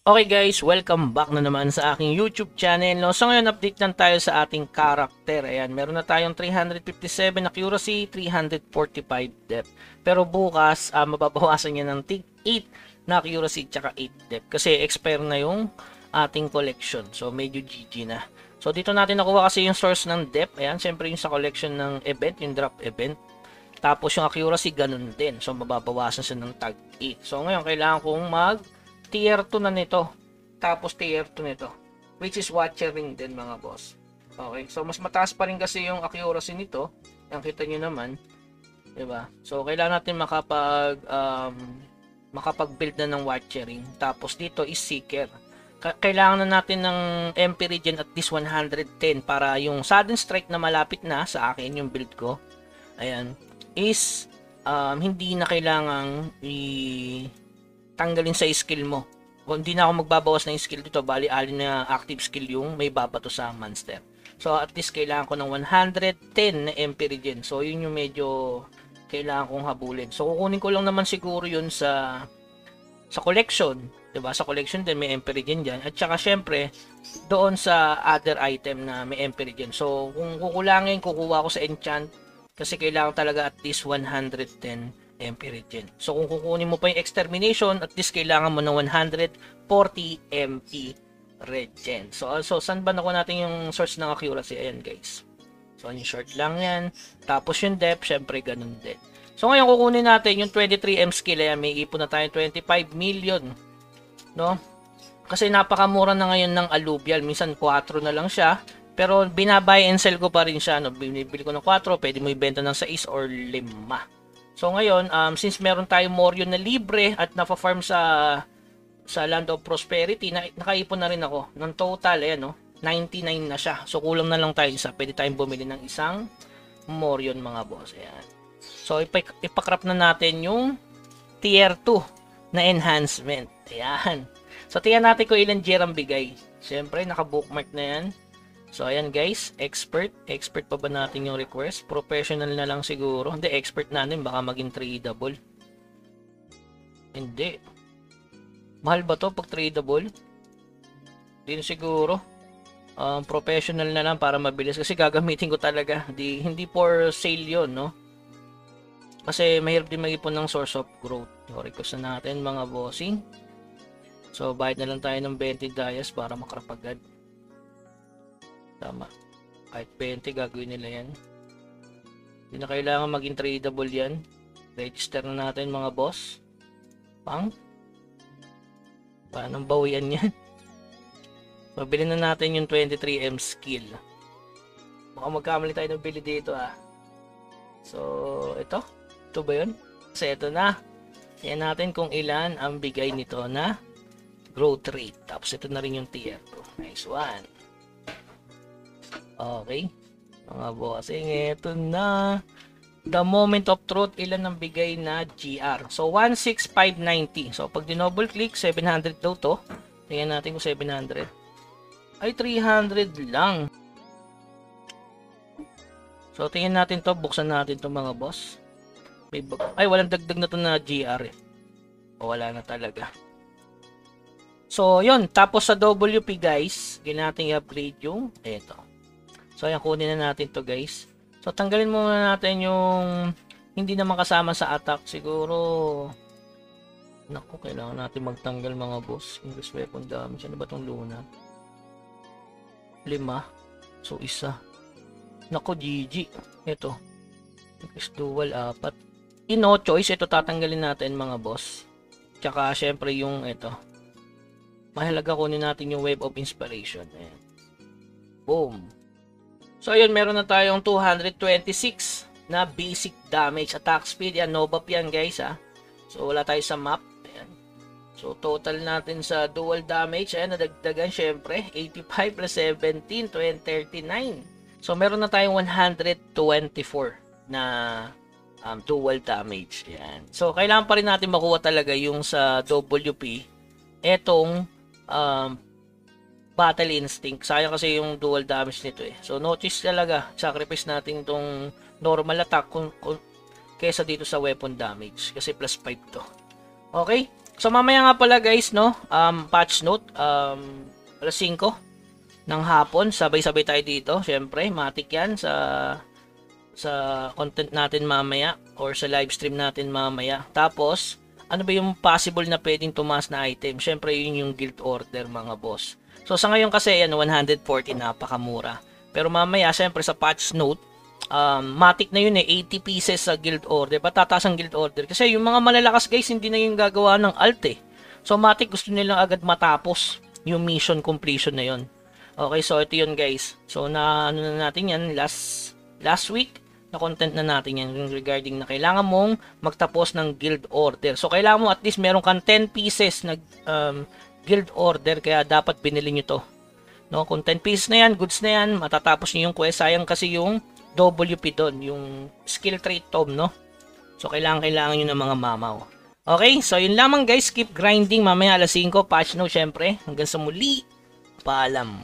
Okay guys, welcome back na naman sa aking YouTube channel. No? So ngayon update lang tayo sa ating character. Ayan, meron na tayong 357 accuracy, 345 depth. Pero bukas, mababawasan niya ng 8 na accuracy tsaka 8 depth. Kasi expire na yung ating collection. So medyo GG na. So dito natin nakuha kasi yung source ng depth. Ayan, syempre yung sa collection ng event, yung drop event. Tapos yung accuracy ganun din. So mababawasan siya ng tag 8. So ngayon kailangan kong mag tier 2 na nito. Tapos tier 2 nito. Which is watcher ring din mga boss. Okay. So mas mataas pa rin kasi yung accuracy nito. Yang kita nyo naman. 'Di ba? So kailangan natin makapag-build na ng watcher ring. Tapos dito is seeker. Kailangan na natin ng MP regen at least 110 para yung sudden strike na malapit na sa akin yung build ko. Ayan. Is hindi na kailangang tanggalin sa skill mo. Kung hindi na ako magbabawas ng skill dito, bali alin na active skill yung may babato sa monster. So at least kailangan ko ng 110 na MP regen. So yun yung medyo kailangan kong habulin. So kukunin ko lang naman siguro yun sa collection, 'di ba? Sa collection din may MP regen diyan. At saka syempre doon sa other item na may MP regen. So kung kukulangin, kukuha ko sa enchant kasi kailangan talaga at least 110 MP regen. So kung kukunin mo pa yung extermination, at least kailangan mo ng 140 MP regen. So also, saan ba nakuha natin yung source ng accuracy? Ayan guys. So yung short lang yan. Tapos yung depth, syempre ganun din. So ngayon kukunin natin yung 23 M skill. Ayan, may ipon na tayo 25 million. No? Kasi napakamura na ngayon ng alluvial. Minsan 4 na lang siya. Pero binabuy and sell ko pa rin siya. No? Binibili ko ng 4, pwede mo ibenta ng 6 or 5. So ngayon, since meron tayong Morion na libre at nafa-farm sa Land of Prosperity, nakaipon na rin ako. Ng total, ayan, no, 99 na siya. So kulang na lang tayo isa. Pwede tayong bumili ng isang Morion mga boss. Ayan. So ipakrap na natin yung tier 2 na enhancement. Ayan. So tingnan natin kung ilan gear ang bigay. Siyempre, naka-bookmark na yan. So, ayan guys, expert. Expert pa ba natin yung request? Professional na lang siguro. Hindi, expert natin. Baka maging tradable. Hindi. Mahal ba to pag tradable? Hindi siguro. Professional na lang para mabilis. Kasi gagamitin ko talaga. Hindi for sale yun, no? Kasi mahirap din mag-ipon ng source of growth. So, request na natin mga bossing. So, bayad na lang tayo ng 20 dias para makarapagad. Tama. Kahit 20 gagawin nila yan. Hindi na kailangan maging tradable yan. Register na natin mga boss. Paano bawian yan? Mabili na natin yung 23M skill. Baka magkamali tayo ng bili dito So, ito. Ito ba yun? Kasi ito na. Tingnan natin kung ilan ang bigay nito na growth rate. Tapos ito na rin yung tier 2. Nice one. Okay. Mga bossing, ito na. The moment of truth, ilan ang bigay na GR? So, 16590. So, pag dinouble click, 700 daw to. Tingnan natin kung 700. Ay, 300 lang. So, tingnan natin to. Buksan natin to mga boss. Ay, walang dagdag na to na GR eh. O, wala na talaga. So, yun. Tapos sa WP guys, ginating i-upgrade yung ito. So, ayan, kunin na natin to guys. So, tanggalin muna natin yung hindi naman kasama sa attack. Siguro, naku, kailangan natin magtanggal mga boss. Increase weapon damage. Ano ba itong Luna? 5. So, isa. Naku, GG. Ito. Increase dual, 4. No choice, ito tatanggalin natin mga boss. Tsaka, syempre yung ito. Mahalaga kunin natin yung Wave of Inspiration. Ayan. Boom. So, ayun, meron na tayong 226 na basic damage attack speed. Yan, no buff yan, guys, So, wala tayo sa map. Ayan. So, total natin sa dual damage. Ayan, nadagdagan, syempre. 85 plus 17, 39. So, meron na tayong 124 na dual damage. Ayan. So, kailangan pa rin natin makuha talaga yung sa WP. Etong Battle Instinct. Sayang kasi yung dual damage nito eh. So, notice talaga. Sacrifice natin itong normal attack kesa dito sa weapon damage. Kasi plus 5 to. Okay? So mamaya nga pala guys, no, patch note, alas 5 ng hapon, sabay-sabay tayo dito. Syempre, matik yan sa content natin mamaya or sa live stream natin mamaya. Tapos, ano ba yung possible na pwedeng tumaas na item? Syempre, yun yung guild order mga boss. So sa ngayon kasi yan 140, napakamura. Pero mamaya syempre sa patch note, matik na yun 80 pieces sa guild order. Ba't tataas ang guild order? Kasi yung mga malalakas guys, hindi na yung gagawa ng alt So matik gusto nilang agad matapos yung mission completion na yun. Okay, so ito yun guys. So na ano na natin yan last week na content na natin yan regarding na kailangan mong magtapos ng guild order. So kailangan mo at least meron kang 10 pieces na guild order, kaya dapat binili nyo to. No, kung 10 pieces na yan, goods na yan, matatapos nyo yung quest. Sayang kasi yung WP doon, yung skill trait tom, no? So kailangan nyo ng mga mamaw. Okay, so yun lamang guys, keep grinding. Mamaya alas 5, patch no syempre. Hanggang sa muli, paalam.